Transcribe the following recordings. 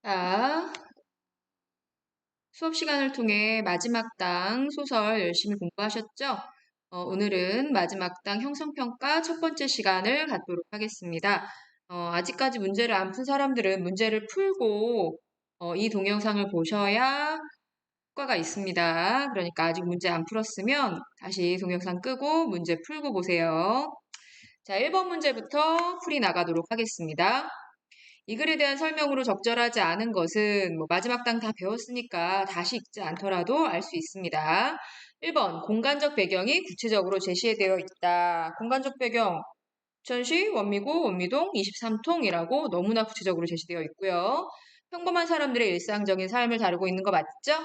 자, 수업 시간을 통해 마지막 당 소설 열심히 공부하셨죠? 오늘은 마지막 당 형성평가 첫 번째 시간을 갖도록 하겠습니다. 아직까지 문제를 안 푼 사람들은 문제를 풀고 이 동영상을 보셔야 효과가 있습니다. 그러니까 아직 문제 안 풀었으면 다시 동영상 끄고 문제 풀고 보세요. 자, 1번 문제부터 풀이 나가도록 하겠습니다. 이 글에 대한 설명으로 적절하지 않은 것은 마지막 당 다 배웠으니까 다시 읽지 않더라도 알 수 있습니다. 1번 공간적 배경이 구체적으로 제시되어 있다. 공간적 배경 부천시 원미구 원미동 23통이라고 너무나 구체적으로 제시되어 있고요. 평범한 사람들의 일상적인 삶을 다루고 있는 거 맞죠?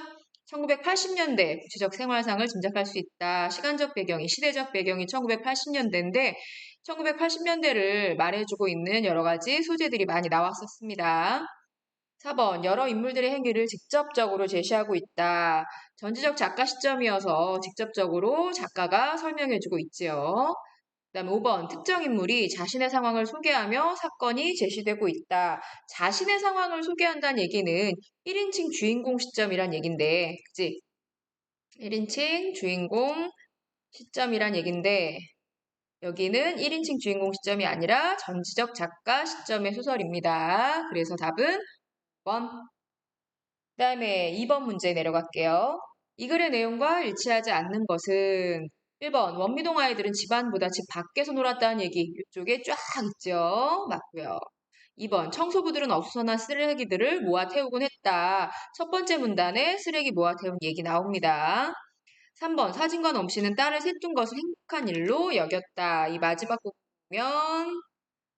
1980년대 구체적 생활상을 짐작할 수 있다. 시간적 배경이, 시대적 배경이 1980년대인데 1980년대를 말해주고 있는 여러 가지 소재들이 많이 나왔었습니다. 4번, 여러 인물들의 행위를 직접적으로 제시하고 있다. 전지적 작가 시점이어서 직접적으로 작가가 설명해주고 있지요. 그다음에 5번, 특정 인물이 자신의 상황을 소개하며 사건이 제시되고 있다. 자신의 상황을 소개한다는 얘기는 1인칭 주인공 시점이란 얘긴데, 그치? 1인칭 주인공 시점이란 얘긴데, 여기는 1인칭 주인공 시점이 아니라 전지적 작가 시점의 소설입니다. 그래서 답은 1번. 그 다음에 2번 문제 내려갈게요. 이 글의 내용과 일치하지 않는 것은 1번 원미동 아이들은 집안보다 집 밖에서 놀았다는 얘기 이쪽에 쫙 있죠. 맞고요. 2번 청소부들은 어수선한 쓰레기들을 모아 태우곤 했다. 첫 번째 문단에 쓰레기 모아 태운 얘기 나옵니다. 3번 사진관 엄씨는 딸을 셋둔 것을 행복한 일로 여겼다. 이 마지막 부분 보면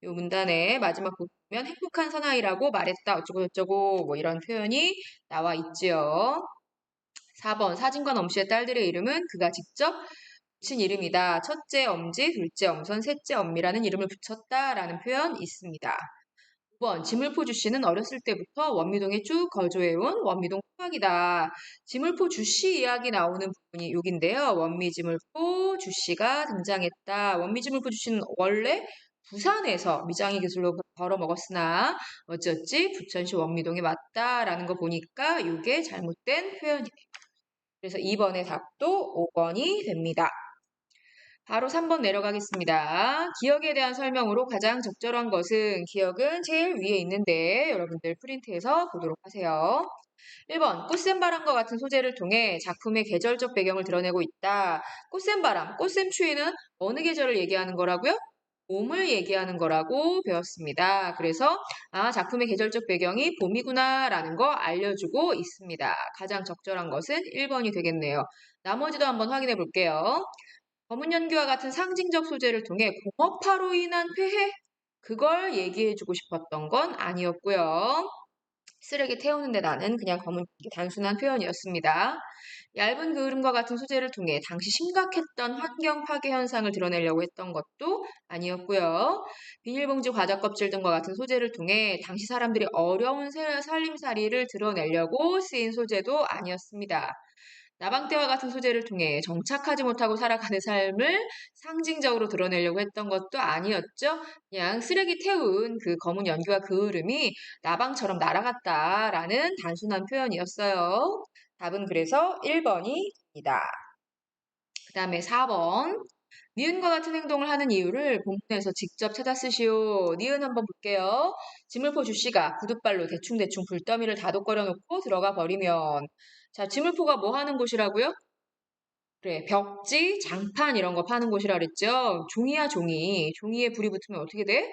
요 문단의 마지막 부분 보면 행복한 사나이라고 말했다. 어쩌고 저쩌고 이런 표현이 나와 있지요. 4번 사진관 엄씨의 딸들의 이름은 그가 직접 붙인 이름이다. 첫째 엄지, 둘째 엄선, 셋째 엄미라는 이름을 붙였다라는 표현 있습니다. 5번 지물포 주씨는 어렸을 때부터 원미동에 쭉 거주해온 원미동 토박이다. 지물포 주씨 이야기 나오는 부분이 여긴데요. 원미지물포 주씨가 등장했다. 원미지물포 주씨는 원래 부산에서 미장이 기술로 벌어먹었으나 어찌어찌 부천시 원미동에 왔다라는 거 보니까 이게 잘못된 표현이에요. 그래서 2번의 답도 5번이 됩니다. 바로 3번 내려가겠습니다. 기억에 대한 설명으로 가장 적절한 것은 기억은 제일 위에 있는데 여러분들 프린트해서 보도록 하세요. 1번 꽃샘바람과 같은 소재를 통해 작품의 계절적 배경을 드러내고 있다. 꽃샘바람, 꽃샘추위는 어느 계절을 얘기하는 거라고요? 봄을 얘기하는 거라고 배웠습니다. 그래서 작품의 계절적 배경이 봄이구나 라는 거 알려주고 있습니다. 가장 적절한 것은 1번이 되겠네요. 나머지도 한번 확인해 볼게요. 검은연기와 같은 상징적 소재를 통해 공업화로 인한 폐해? 그걸 얘기해주고 싶었던 건 아니었고요. 쓰레기 태우는데 나는 그냥 검은 단순한 표현이었습니다. 얇은 그림과 같은 소재를 통해 당시 심각했던 환경 파괴 현상을 드러내려고 했던 것도 아니었고요. 비닐봉지 과자 껍질 등과 같은 소재를 통해 당시 사람들이 어려운 살림살이를 드러내려고 쓰인 소재도 아니었습니다. 나방떼와 같은 소재를 통해 정착하지 못하고 살아가는 삶을 상징적으로 드러내려고 했던 것도 아니었죠. 그냥 쓰레기 태운 그 검은 연기와 그 흐름이 나방처럼 날아갔다라는 단순한 표현이었어요. 답은 그래서 1번이입니다. 그 다음에 4번. 니은과 같은 행동을 하는 이유를 본문에서 직접 찾아 쓰시오. 니은 한번 볼게요. 지물포 주씨가 구둣발로 대충대충 불더미를 다독거려 놓고 들어가 버리면 자, 지물포가 뭐 하는 곳이라고요? 그래, 벽지, 장판 이런 거 파는 곳이라 그랬죠? 종이야, 종이. 종이에 불이 붙으면 어떻게 돼?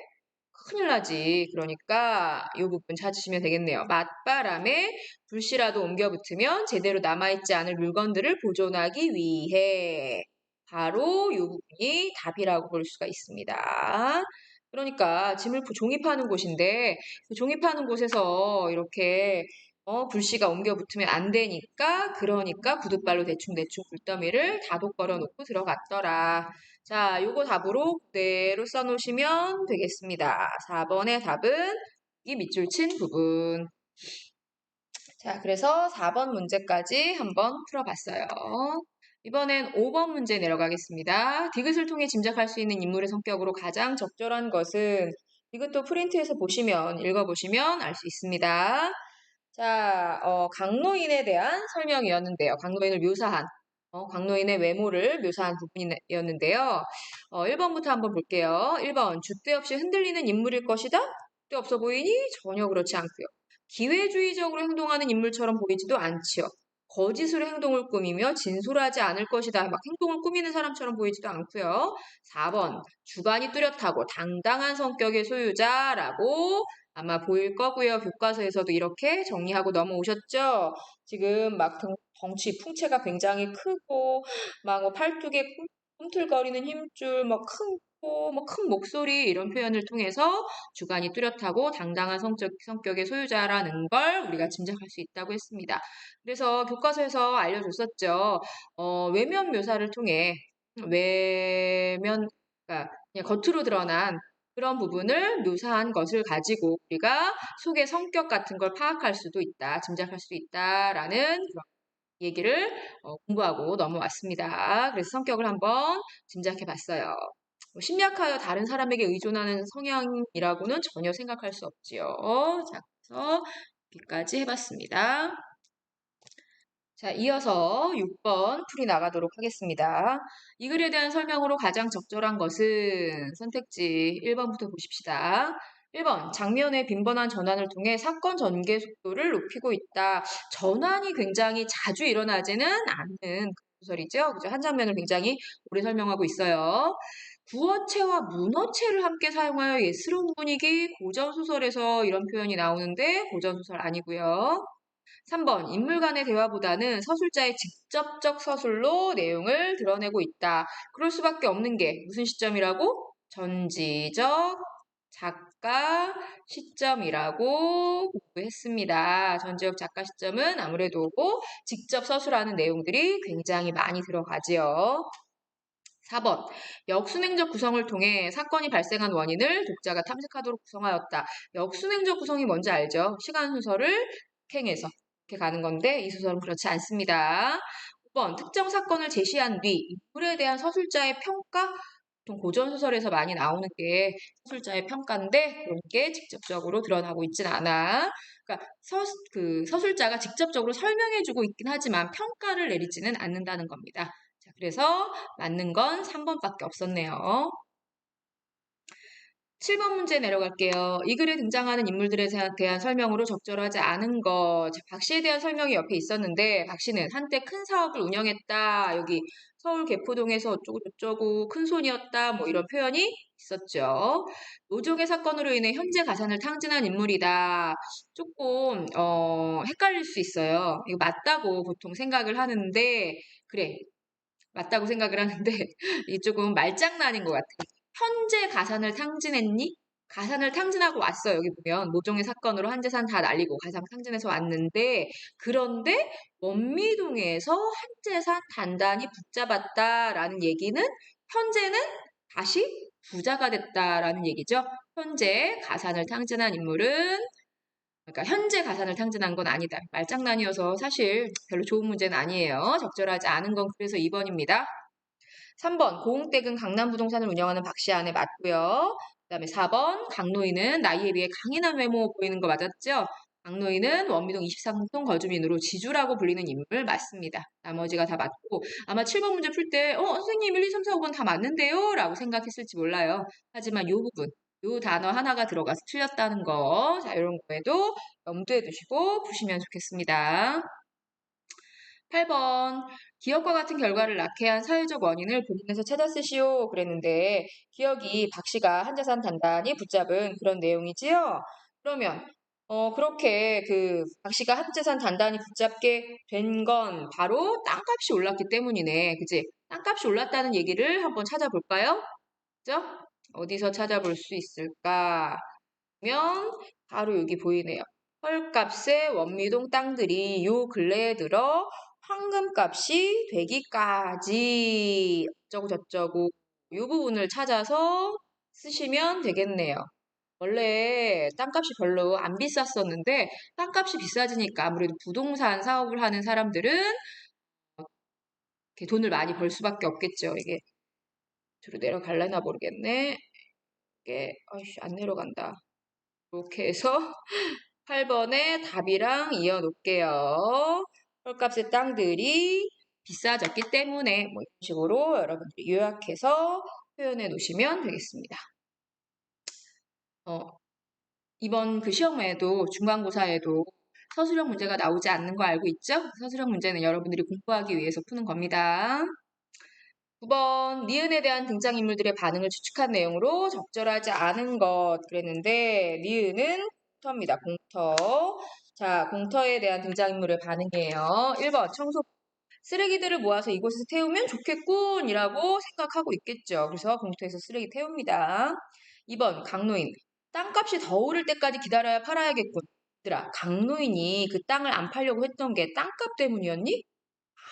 큰일 나지. 그러니까 이 부분 찾으시면 되겠네요. 맞바람에 불씨라도 옮겨 붙으면 제대로 남아있지 않을 물건들을 보존하기 위해 바로 이 부분이 답이라고 볼 수가 있습니다. 그러니까 지물포 종이 파는 곳인데 그 종이 파는 곳에서 이렇게 불씨가 옮겨 붙으면 안 되니까 그러니까 구둣발로 대충대충 불더미를 다독거려 놓고 들어갔더라. 자, 요거 답으로 그대로 써놓으시면 되겠습니다. 4번의 답은 이 밑줄 친 부분. 자, 그래서 4번 문제까지 한번 풀어봤어요. 이번엔 5번 문제 내려가겠습니다. 디귿을 통해 짐작할 수 있는 인물의 성격으로 가장 적절한 것은 이것도 프린트해서 보시면 읽어보시면 알 수 있습니다. 자, 강노인에 대한 설명이었는데요. 강노인을 묘사한, 강노인의 외모를 묘사한 부분이었는데요. 1번부터 한번 볼게요. 1번, 줏대 없이 흔들리는 인물일 것이다? 줏대 없어 보이니? 전혀 그렇지 않고요. 기회주의적으로 행동하는 인물처럼 보이지도 않지요. 거짓으로 행동을 꾸미며 진솔하지 않을 것이다. 막 행동을 꾸미는 사람처럼 보이지도 않고요. 4번, 주관이 뚜렷하고 당당한 성격의 소유자라고 아마 보일 거고요. 교과서에서도 이렇게 정리하고 넘어오셨죠? 지금 막 덩치, 풍채가 굉장히 크고, 막뭐 팔뚝에 꿈틀거리는 힘줄, 뭐 큰 코, 뭐 큰 목소리 이런 표현을 통해서 주관이 뚜렷하고 당당한 성격의 소유자라는 걸 우리가 짐작할 수 있다고 했습니다. 그래서 교과서에서 알려줬었죠. 외면 묘사를 통해 외면, 그러니까 그냥 겉으로 드러난 그런 부분을 묘사한 것을 가지고 우리가 속의 성격 같은 걸 파악할 수도 있다, 짐작할 수도 있다라는 그런 얘기를 공부하고 넘어왔습니다. 그래서 성격을 한번 짐작해 봤어요. 심약하여 다른 사람에게 의존하는 성향이라고는 전혀 생각할 수 없지요. 자, 그래서 여기까지 해봤습니다. 자, 이어서 6번 풀이 나가도록 하겠습니다. 이 글에 대한 설명으로 가장 적절한 것은 선택지 1번부터 보십시다. 1번, 장면의 빈번한 전환을 통해 사건 전개 속도를 높이고 있다. 전환이 굉장히 자주 일어나지는 않는 구설이죠. 그죠? 한 장면을 굉장히 오래 설명하고 있어요. 구어체와 문어체를 함께 사용하여 예스러운 분위기, 고전소설에서 이런 표현이 나오는데 고전소설 아니고요. 3번, 인물 간의 대화보다는 서술자의 직접적 서술로 내용을 드러내고 있다. 그럴 수밖에 없는 게 무슨 시점이라고? 전지적 작가 시점이라고 공부했습니다. 전지적 작가 시점은 아무래도 직접 서술하는 내용들이 굉장히 많이 들어가지요. 4번, 역순행적 구성을 통해 사건이 발생한 원인을 독자가 탐색하도록 구성하였다. 역순행적 구성이 뭔지 알죠? 시간 순서를 팽해서 이렇게 가는 건데 이 소설은 그렇지 않습니다. 5번, 특정 사건을 제시한 뒤 인물에 대한 서술자의 평가? 보통 고전소설에서 많이 나오는 게 서술자의 평가인데 그런 게 직접적으로 드러나고 있진 않아. 그러니까 서술자가 직접적으로 설명해주고 있긴 하지만 평가를 내리지는 않는다는 겁니다. 자, 그래서 맞는 건 3번밖에 없었네요. 7번 문제 내려갈게요. 이 글에 등장하는 인물들에 대한 설명으로 적절하지 않은 것. 박 씨에 대한 설명이 옆에 있었는데 박 씨는 한때 큰 사업을 운영했다. 여기 서울 개포동에서 어쩌고 저쩌고 큰 손이었다. 뭐 이런 표현이 있었죠. 노조의 사건으로 인해 현재 가산을 탕진한 인물이다. 조금 헷갈릴 수 있어요. 이거 맞다고 보통 생각을 하는데 그래. 맞다고 생각을 하는데 이게 조금 말장난인 것 같아요. 현재 가산을 탕진했니? 가산을 탕진하고 왔어. 여기 보면 모종의 사건으로 한 재산 다 날리고 가산 탕진해서 왔는데 그런데 원미동에서 한 재산 단단히 붙잡았다라는 얘기는 현재는 다시 부자가 됐다라는 얘기죠. 현재 가산을 탕진한 인물은 그러니까 현재 가산을 탕진한 건 아니다. 말장난이어서 사실 별로 좋은 문제는 아니에요. 적절하지 않은 건 그래서 2번입니다. 3번 고흥댁은 강남부동산을 운영하는 박씨 아내 맞고요. 그다음에 4번 강노인은 나이에 비해 강인한 외모 보이는 거 맞았죠? 강노인은 원미동 23동 거주민으로 지주라고 불리는 인물 맞습니다. 나머지가 다 맞고 아마 7번 문제 풀 때 선생님 1, 2, 3, 4, 5번 다 맞는데요? 라고 생각했을지 몰라요. 하지만 이 부분 요 단어 하나가 들어가서 틀렸다는 거. 자, 이런 거에도 염두에 두시고 푸시면 좋겠습니다. 8번. 기억과 같은 결과를 낳게 한 사회적 원인을 본문에서 찾아 쓰시오. 그랬는데, 기억이 박 씨가 한 재산 단단히 붙잡은 그런 내용이지요? 그러면, 그렇게 박 씨가 한 재산 단단히 붙잡게 된 건 바로 땅값이 올랐기 때문이네. 그지? 땅값이 올랐다는 얘기를 한번 찾아볼까요? 그죠? 어디서 찾아볼 수 있을까? 보면 바로 여기 보이네요. 헐값의 원미동 땅들이 요 근래에 들어 황금값이 되기까지 어쩌고 저쩌고 이 부분을 찾아서 쓰시면 되겠네요. 원래 땅값이 별로 안 비쌌었는데 땅값이 비싸지니까 아무래도 부동산 사업을 하는 사람들은 이렇게 돈을 많이 벌 수밖에 없겠죠. 이게 뒤로 내려갈려나 모르겠네. 이게 아이씨 안 내려간다. 이렇게 해서 8번에 답이랑 이어 놓을게요. 헐값의 땅들이 비싸졌기 때문에 뭐 이런 식으로 여러분들이 요약해서 표현해 놓으시면 되겠습니다. 이번 그 시험에도 중간고사에도 서술형 문제가 나오지 않는 거 알고 있죠? 서술형 문제는 여러분들이 공부하기 위해서 푸는 겁니다. 9번 니은에 대한 등장인물들의 반응을 추측한 내용으로 적절하지 않은 것 그랬는데 니은은 공터입니다. 공터. 자, 공터에 대한 등장인물의 반응이에요. 1번 청소 쓰레기들을 모아서 이곳에서 태우면 좋겠군 이라고 생각하고 있겠죠. 그래서 공터에서 쓰레기 태웁니다. 2번 강노인 땅값이 더 오를 때까지 기다려야 팔아야겠군. 얘들아, 강노인이 그 땅을 안 팔려고 했던 게 땅값 때문이었니?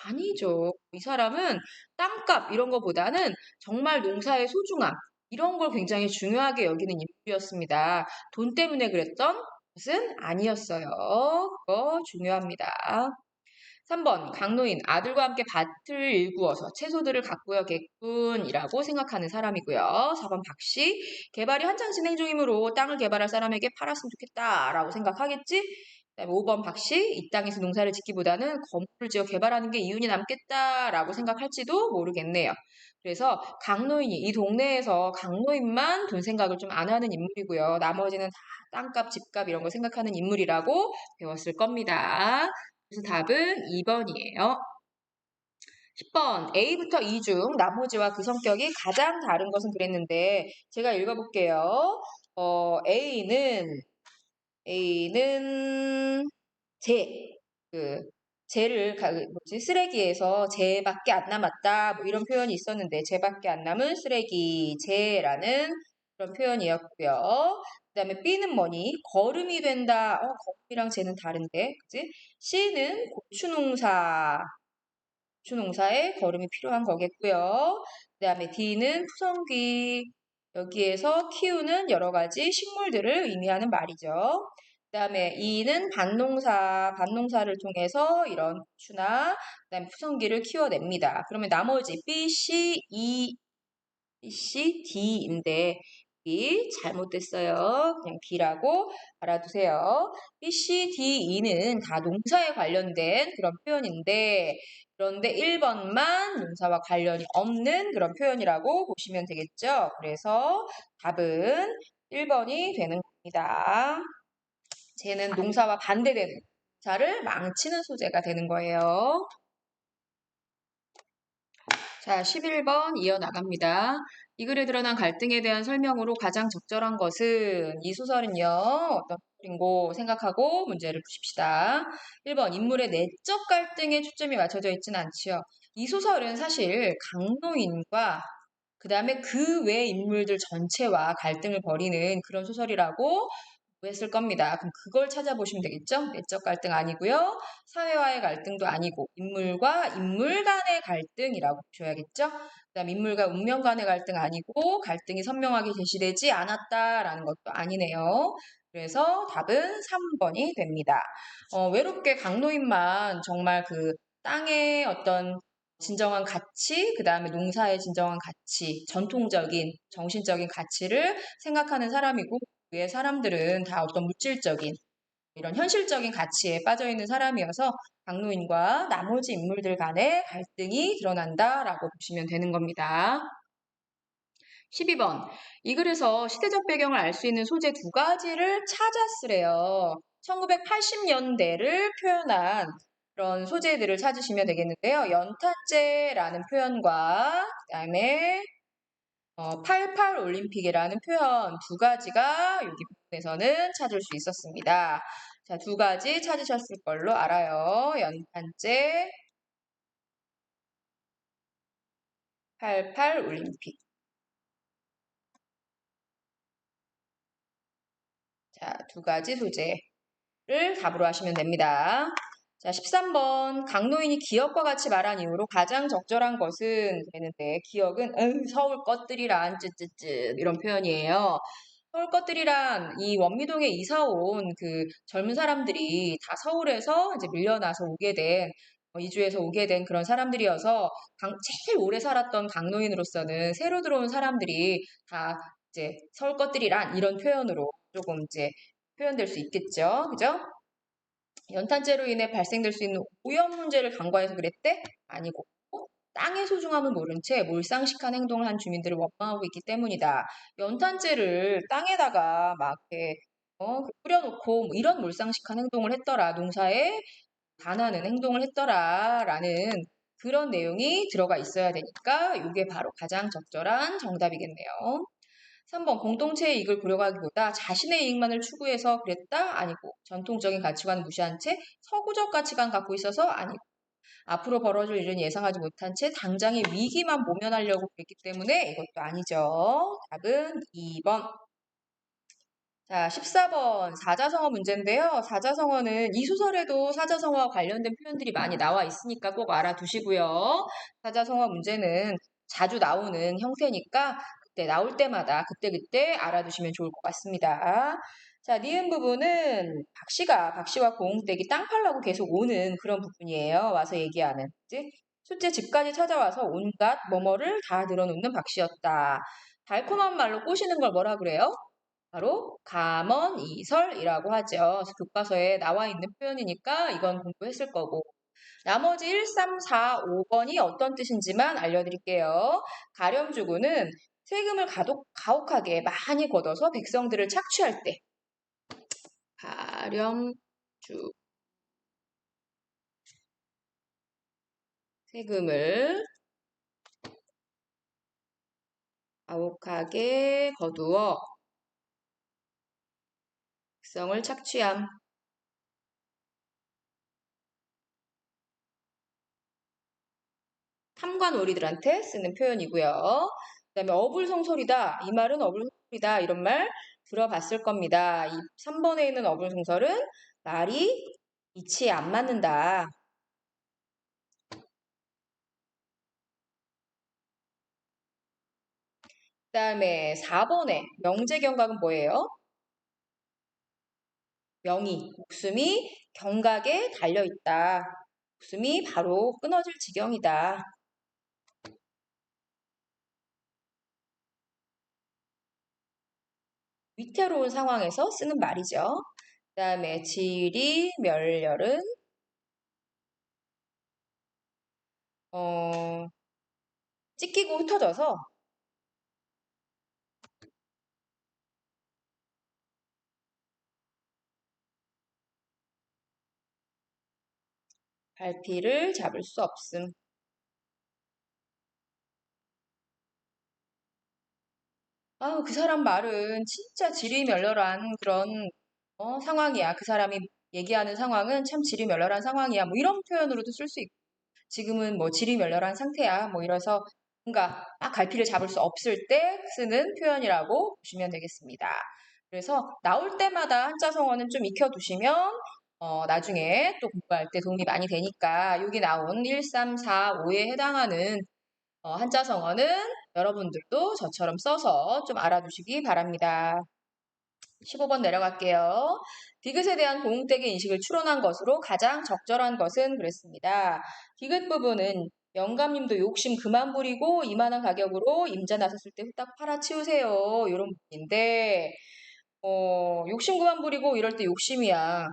아니죠. 이 사람은 땅값 이런 거보다는 정말 농사의 소중함 이런 걸 굉장히 중요하게 여기는 인물이었습니다. 돈 때문에 그랬던 것은 아니었어요. 그거 중요합니다. 3번 강노인 아들과 함께 밭을 일구어서 채소들을 가꾸어야겠군이라고 생각하는 사람이고요. 4번 박씨 개발이 한창 진행 중이므로 땅을 개발할 사람에게 팔았으면 좋겠다라고 생각하겠지? 그다음에 5번 박씨 이 땅에서 농사를 짓기보다는 건물을 지어 개발하는 게 이윤이 남겠다라고 생각할지도 모르겠네요. 그래서 강노인이 이 동네에서 강노인만 돈 생각을 좀 안 하는 인물이고요. 나머지는 다 땅값, 집값 이런 거 생각하는 인물이라고 배웠을 겁니다. 그래서 답은 2번이에요. 10번 A부터 E 중 나머지와 그 성격이 가장 다른 것은 그랬는데 제가 읽어볼게요. A는 그 쓰레기에서 재밖에 안 남았다 뭐 이런 표현이 있었는데 재밖에 안 남은 쓰레기 재라는 그런 표현이었고요. 그다음에 B는 뭐니? 거름이 된다. 거름이랑 재는 다른데, 그지? C는 고추농사에 거름이 필요한 거겠고요. 그다음에 D는 푸성귀 여기에서 키우는 여러 가지 식물들을 의미하는 말이죠. 그다음에 E는 밭농사를 통해서 이런 고추나 그다음에 푸성귀를 키워냅니다. 그러면 나머지 B, C, D인데 B 잘못됐어요. 그냥 B라고 알아두세요. B, C, D, E는 다 농사에 관련된 그런 표현인데 그런데 1번만 농사와 관련이 없는 그런 표현이라고 보시면 되겠죠. 그래서 답은 1번이 되는 겁니다. 쟤는 농사와 반대되는 자를 망치는 소재가 되는 거예요. 자, 11번 이어나갑니다. 이 글에 드러난 갈등에 대한 설명으로 가장 적절한 것은 이 소설은요. 어떤 소설인고 생각하고 문제를 푸십시다. 1번 인물의 내적 갈등에 초점이 맞춰져 있지는 않지요. 이 소설은 사실 강노인과 그 다음에 그 외 인물들 전체와 갈등을 벌이는 그런 소설이라고 했을 겁니다. 그럼 그걸 찾아보시면 되겠죠? 내적 갈등 아니고요. 사회와의 갈등도 아니고 인물과 인물 간의 갈등이라고 보셔야겠죠? 그다음 인물과 운명 간의 갈등 아니고 갈등이 선명하게 제시되지 않았다라는 것도 아니네요. 그래서 답은 3번이 됩니다. 외롭게 강노인만 정말 그 땅의 어떤 진정한 가치, 그 다음에 농사의 진정한 가치, 전통적인, 정신적인 가치를 생각하는 사람이고, 위에 사람들은 다 어떤 물질적인, 이런 현실적인 가치에 빠져 있는 사람이어서 강노인과 나머지 인물들 간의 갈등이 드러난다라고 보시면 되는 겁니다. 12번. 이 글에서 시대적 배경을 알 수 있는 소재 두 가지를 찾았으래요. 1980년대를 표현한 그런 소재들을 찾으시면 되겠는데요. 연탄재라는 표현과 그다음에 88 올림픽이라는 표현 두 가지가 여기 부분에서는 찾을 수 있었습니다. 자, 두 가지 찾으셨을 걸로 알아요. 연탄재, 88 올림픽. 자, 두 가지 소재를 답으로 하시면 됩니다. 자, 13번. 강노인이 기억과 같이 말한 이유로 가장 적절한 것은 되는데, 기억은, 서울 것들이란, 쯧쯧쯧, 이런 표현이에요. 서울 것들이란 이 원미동에 이사 온 그 젊은 사람들이 다 서울에서 이제 밀려나서 오게 된, 이주해서 오게 된 그런 사람들이어서 제일 오래 살았던 강노인으로서는 새로 들어온 사람들이 다 이제 서울 것들이란 이런 표현으로 조금 이제 표현될 수 있겠죠. 그죠? 연탄재로 인해 발생될 수 있는 오염 문제를 간과해서 그랬대? 아니고 땅의 소중함을 모른 채 몰상식한 행동을 한 주민들을 원망하고 있기 때문이다. 연탄재를 땅에다가 막 이렇게 뿌려놓고 뭐 이런 몰상식한 행동을 했더라. 농사에 반하는 행동을 했더라라는 그런 내용이 들어가 있어야 되니까 이게 바로 가장 적절한 정답이겠네요. 3번 공동체의 이익을 고려하기보다 자신의 이익만을 추구해서 그랬다? 아니고 전통적인 가치관을 무시한 채 서구적 가치관 갖고 있어서 아니고 앞으로 벌어질 일은 예상하지 못한 채 당장의 위기만 모면하려고 그랬기 때문에 이것도 아니죠. 답은 2번. 자, 14번 사자성어 문제인데요. 사자성어는 이 소설에도 사자성어와 관련된 표현들이 많이 나와 있으니까 꼭 알아두시고요. 사자성어 문제는 자주 나오는 형태니까 그때 나올 때마다 그때그때 알아두시면 좋을 것 같습니다. 자, 니은 부분은 박씨와 고흥댁이 땅 팔라고 계속 오는 그런 부분이에요. 와서 얘기하는. 즉, 첫째 집까지 찾아와서 온갖 뭐뭐를 다 늘어놓는 박씨였다. 달콤한 말로 꼬시는 걸 뭐라 그래요? 바로 감언이설이라고 하죠. 그래서 교과서에 나와 있는 표현이니까 이건 공부했을 거고. 나머지 1, 3, 4, 5번이 어떤 뜻인지만 알려드릴게요. 가렴주구는 세금을 가혹하게 많이 걷어서 백성들을 착취할 때. 가렴주. 세금을 가혹하게 거두어 백성을 착취함. 탐관오리들한테 쓰는 표현이고요. 그다음에 어불성설이다. 이 말은 어불성설이다. 이런 말 들어봤을 겁니다. 이 3번에 있는 어불성설은 말이 이치에 안 맞는다. 그다음에 4번에 명제경각은 뭐예요? 명의, 목숨이 경각에 달려있다. 목숨이 바로 끊어질 지경이다. 위태로운 상황에서 쓰는 말이죠. 그다음에 지리, 멸렬은 찢기고 흩어져서 갈피를 잡을 수 없음. 그 사람 말은 진짜 지리멸렬한 그런 상황이야. 그 사람이 얘기하는 상황은 참 지리멸렬한 상황이야. 뭐 이런 표현으로도 쓸 수 있고 지금은 뭐 지리멸렬한 상태야. 뭐 이래서 뭔가 갈피를 잡을 수 없을 때 쓰는 표현이라고 보시면 되겠습니다. 그래서 나올 때마다 한자성어는 좀 익혀두시면 나중에 또 공부할 때 도움이 많이 되니까 여기 나온 1, 3, 4, 5에 해당하는 한자성어는 여러분들도 저처럼 써서 좀 알아두시기 바랍니다. 15번 내려갈게요. 디귿에 대한 고응택의 인식을 추론한 것으로 가장 적절한 것은 그랬습니다. 디귿 부분은 영감님도 욕심 그만 부리고 이만한 가격으로 임자 나섰을 때 후딱 팔아치우세요. 이런 부분인데 욕심 그만 부리고 이럴 때 욕심이야.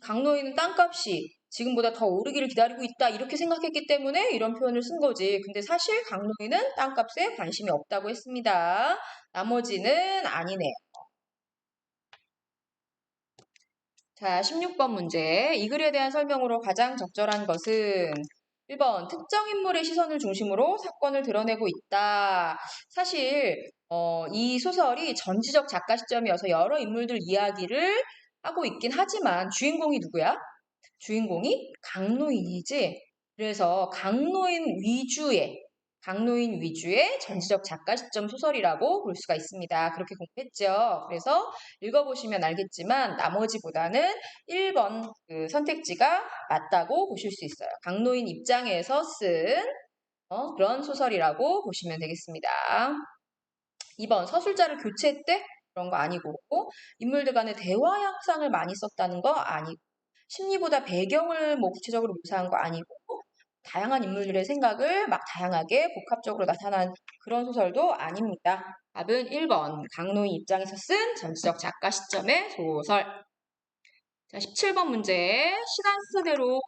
강노인은 땅값이 지금보다 더 오르기를 기다리고 있다. 이렇게 생각했기 때문에 이런 표현을 쓴 거지. 근데 사실 강노인은 땅값에 관심이 없다고 했습니다. 나머지는 아니네. 자, 16번 문제. 이 글에 대한 설명으로 가장 적절한 것은 1번, 특정 인물의 시선을 중심으로 사건을 드러내고 있다. 사실, 이 소설이 전지적 작가 시점이어서 여러 인물들 이야기를 하고 있긴 하지만 주인공이 누구야? 주인공이 강노인이지. 그래서 강노인 위주의 전지적 작가 시점 소설이라고 볼 수가 있습니다. 그렇게 공부했죠. 그래서 읽어보시면 알겠지만 나머지보다는 1번 그 선택지가 맞다고 보실 수 있어요. 강노인 입장에서 쓴 그런 소설이라고 보시면 되겠습니다. 2번 서술자를 교체했대? 그런 거 아니고 인물들 간의 대화 양상을 많이 썼다는 거 아니고 심리보다 배경을 뭐 구체적으로 묘사한 거 아니고 다양한 인물들의 생각을 막 다양하게 복합적으로 나타난 그런 소설도 아닙니다. 답은 1번 강노인 입장에서 쓴 전지적 작가 시점의 소설. 자, 17번 문제. 시간 순서대로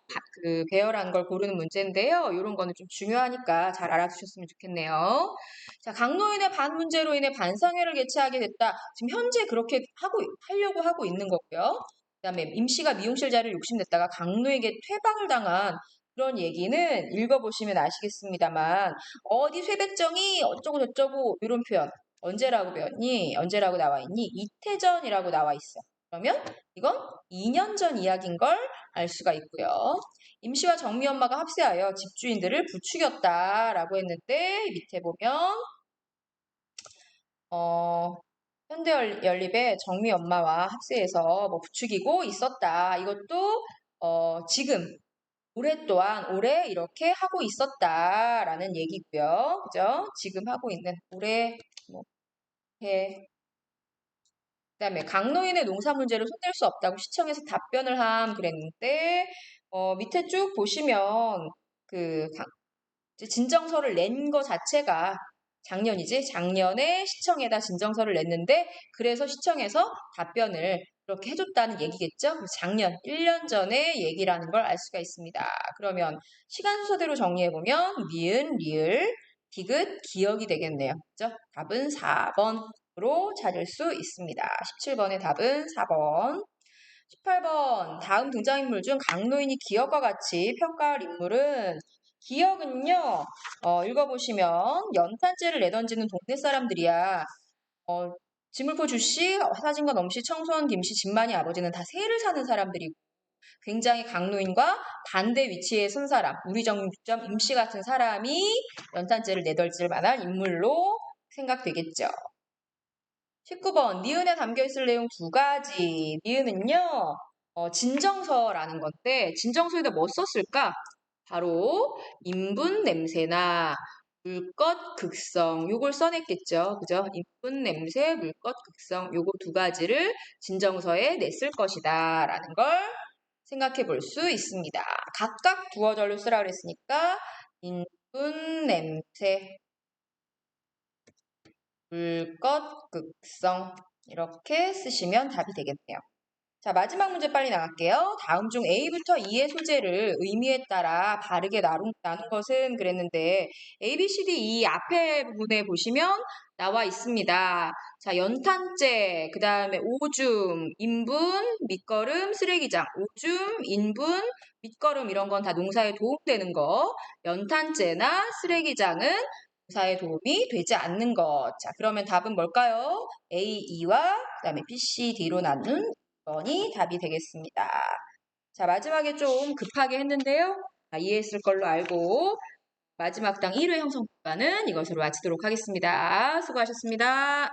배열한 걸 고르는 문제인데요. 이런 거는 좀 중요하니까 잘 알아두셨으면 좋겠네요. 자, 강노인의 반문제로 인해 반상회를 개최하게 됐다. 지금 현재 그렇게 하려고 하고 있는 거고요. 그다음에 임씨가 미용실 자리를 욕심냈다가 강노에게 퇴방을 당한 그런 얘기는 읽어보시면 아시겠습니다만 어디 쇠백정이 어쩌고 저쩌고 이런 표현 언제라고 배웠니? 언제라고 나와 있니? 이태전이라고 나와 있어. 그러면 이건 2년 전 이야기인 걸 알 수가 있고요. 임씨와 정미 엄마가 합세하여 집주인들을 부추겼다라고 했는데 밑에 보면 현대연립의 정미 엄마와 합세해서 뭐 부추기고 있었다. 이것도 지금 올해 또한 올해 이렇게 하고 있었다라는 얘기고요. 그죠? 지금 하고 있는 올해 뭐 해 그다음에 강노인의 농사 문제를 손댈 수 없다고 시청에서 답변을 함 그랬는데 밑에 쭉 보시면 이제 진정서를 낸 거 자체가 작년이지 작년에 시청에다 진정서를 냈는데 그래서 시청에서 답변을 그렇게 해줬다는 얘기겠죠? 작년 1년 전의 얘기라는 걸 알 수가 있습니다. 그러면 시간 순서대로 정리해보면 니은, 리을, 디귿, 기억이 되겠네요. 그죠? 답은 4번으로 찾을 수 있습니다. 17번의 답은 4번. 18번 다음 등장인물 중 강노인이 기억과 같이 평가할 인물은 기억은요. 읽어보시면 연탄재를 내던지는 동네 사람들이야. 지물포 주씨, 사진관 엄씨, 청소원 김씨, 진만이 아버지는 다 세를 사는 사람들이고 굉장히 강노인과 반대 위치에 선 사람, 우리정육점 임씨 같은 사람이 연탄재를 내던질 만한 인물로 생각되겠죠. 19번 니은에 담겨있을 내용 두 가지. 니은은요. 진정서라는 건데 진정서에다 뭐 썼을까? 바로 인분 냄새나 물것 극성 요걸 써냈겠죠. 그죠? 인분 냄새, 물것 극성 요거 두 가지를 진정서에 냈을 것이다 라는 걸 생각해 볼 수 있습니다. 각각 두어 절로 쓰라 그랬으니까 인분 냄새 물것 극성 이렇게 쓰시면 답이 되겠네요. 자, 마지막 문제 빨리 나갈게요. 다음 중 A부터 E의 소재를 의미에 따라 바르게 나눈 것은 그랬는데 A, B, C, D, E 앞에 부분에 보시면 나와 있습니다. 자, 연탄재, 그 다음에 오줌, 인분, 밑거름, 쓰레기장. 오줌, 인분, 밑거름 이런 건 다 농사에 도움되는 거. 연탄재나 쓰레기장은 농사에 도움이 되지 않는 것. 자, 그러면 답은 뭘까요? A, E와 그 다음에 B, C, D로 나눈 2번이 답이 되겠습니다. 자, 마지막에 좀 급하게 했는데요. 이해했을 걸로 알고 마지막 당 1회 형성평가는 이것으로 마치도록 하겠습니다. 수고하셨습니다.